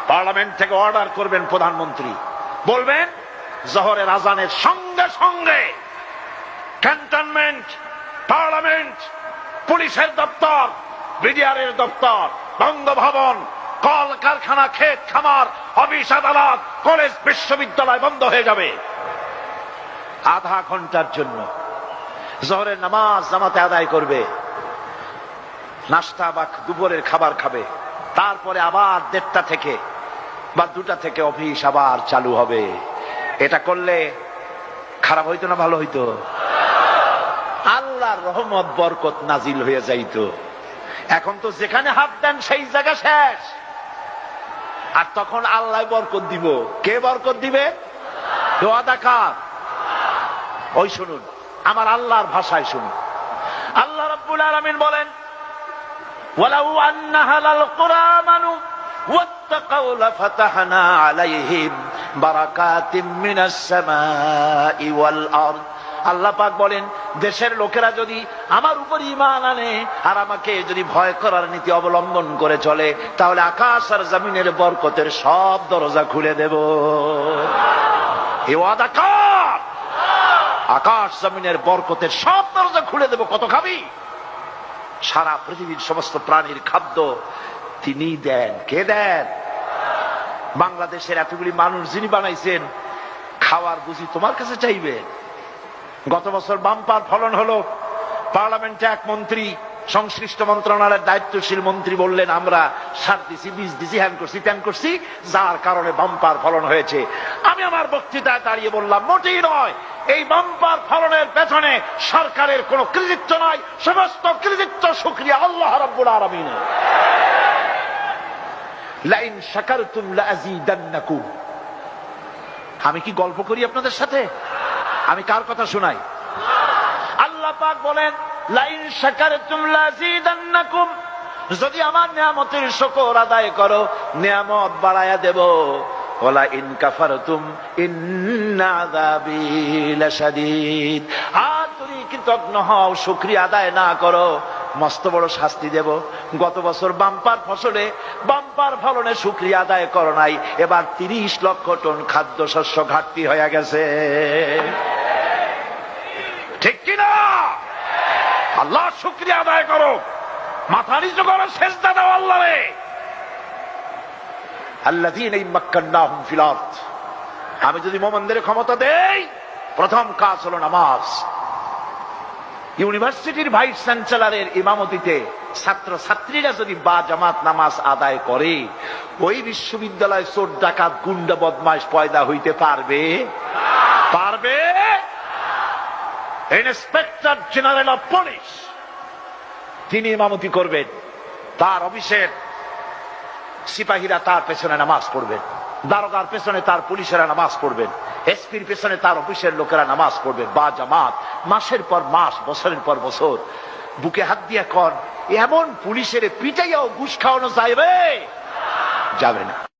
Parliament থেকে order করবেন প্রধানমন্ত্রী, বলবেন জোহরের আজানের সঙ্গে সঙ্গে ক্যান্টনমেন্ট, পার্লামেন্ট, পুলিশের দপ্তর, বিডিআরের দপ্তর, বঙ্গভবন, কল কারখানা, ক্ষেত খামার, অফিস আদালত, কলেজ বিশ্ববিদ্যালয় বন্ধ হয়ে যাবে আধা ঘন্টার জন্য। জোহরের নামাজ জামাতে আদায় করবে, নাস্তা বা দুপুরের খাবার খাবে, তারপরে আবার 1:30 থেকে বা 2টা থেকে অফিস আবার চালু হবে। এটা করলে খারাপ হইতো না ভালো হইতো? আল্লাহর রহমত বরকত নাজিল হয়ে যাইতো। এখন তো যেখানে হাত দেন সেই জায়গা শেষ। আর তখন আল্লাহ বরকত দিব। কে বরকত দিবে? ওয়াদা কার? ওই শুনুন, আমার আল্লাহর ভাষায় শুনুন। আল্লাহ রাব্বুল আলামিন বলেন, ওয়ালাউ আন্না আহলাল কুরআ আমানু ওয়াত্তাকাউ লাফাতাহনা আলাইহিম বারাকাতিম মিনাস সামাই ওয়াল আরদ। আল্লাহ পাক বলেন, দেশের লোকেরা যদি আমার উপর ঈমান আনে আর আমাকে যদি ভয় করার নীতি অবলম্বন করে চলে, তাহলে আকাশ আর জমিনের বরকতের সব দরজা খুলে দেব। এ ওয়াদা কার? আকাশ জমিনের বরকতের সব দরজা খুলে দেব। কত খাবি? সারা পৃথিবীর সমস্ত প্রাণীর খাদ্য তিনি দেন। কে দেন? বাংলাদেশের এতগুলি মানুষ যিনি বানাইছেন, খাওয়ার বুঝি তোমার কাছে চাইবেন? গত বছর বাম্পার ফলন হলো। পার্লামেন্টে এক মন্ত্রী, সংশ্লিষ্ট মন্ত্রণালয়ের দায়িত্বশীল মন্ত্রী বললেন, আমরা সার দিছি, বীজ দিছি, হ্যান করছি, ত্যান করছি, যার কারণে বাম্পার ফলন হয়েছে। আমি আমার বক্তৃতায় দাঁড়িয়ে বললাম, মোটেই নয়। এই বাম্পার ফলনের পেছনে সরকারের কোন কৃতিত্ব নয়, সমস্ত কৃতিত্ব শুকরিয়া আল্লাহ রাব্বুল আলামিনের। লাইন শাকারতুম লাযীদান্নাকুম। আমি কি গল্প করি আপনাদের সাথে? আমি কার কথা শোনাই? আল্লাহ পাক বলেন, লাইন শাকারতুম লাযীদান্নাকুম। যদি আমার নিয়ামতের শুকর আদায় করো, নিয়ামত বাড়ায়া দেব। ওয়ালা ইন কাফারতুম ইন্না আযাবী লাশাদীদ। আর তুমি কৃতজ্ঞ হও, শুকরিয়া আদায় না করো, মস্ত বড় শাস্তি দেব। গত বছর বাম্পার ফসলে, বাম্পার ফলনে শুকরিয়া আদায় করো নাই, এবার 30 লক্ষ টন খাদ্যশস্য ঘাটতি হয়ে গেছে। ঠিক কিনা? আল্লাহ শুকরিয়া আদায় করো, মাথা নিচু করো, সেজদা দাও আল্লাহরে। আল্লাযীনা ইম্মাক্কান্নাহুম ফিল আরদ। আমি যদি মুমিনদের ক্ষমতা দেই, প্রথম কাজ হলো নামাজ। ইউনিভার্সিটির ভাইস চ্যান্সেলরের ইমামতিতে ছাত্র ছাত্রীরা যদি বা জামাত নামাজ আদায় করে, ওই বিশ্ববিদ্যালয়ে চোর ডাকাত গুন্ডা বদমাশ পয়দা হইতে পারবে? পারবে? ইন্সপেক্টর জেনারেল অফ পুলিশ তিনি ইমামতি করবেন, তার অফিসের সিপাহীরা তার পেছনে নামাজ পড়বেন, দারোগার পেছনে তার পুলিশেরা নামাজ পড়বেন, এসপির পেছনে তার অফিসের লোকেরা নামাজ পড়বে। বা জামাত মাসের পর মাস, বছরের পর বছর। বুকে হাত দিয়া কর, এমন পুলিশের পিটাইয়াও ঘুষ খাওয়ানো যাবে? যাবে না।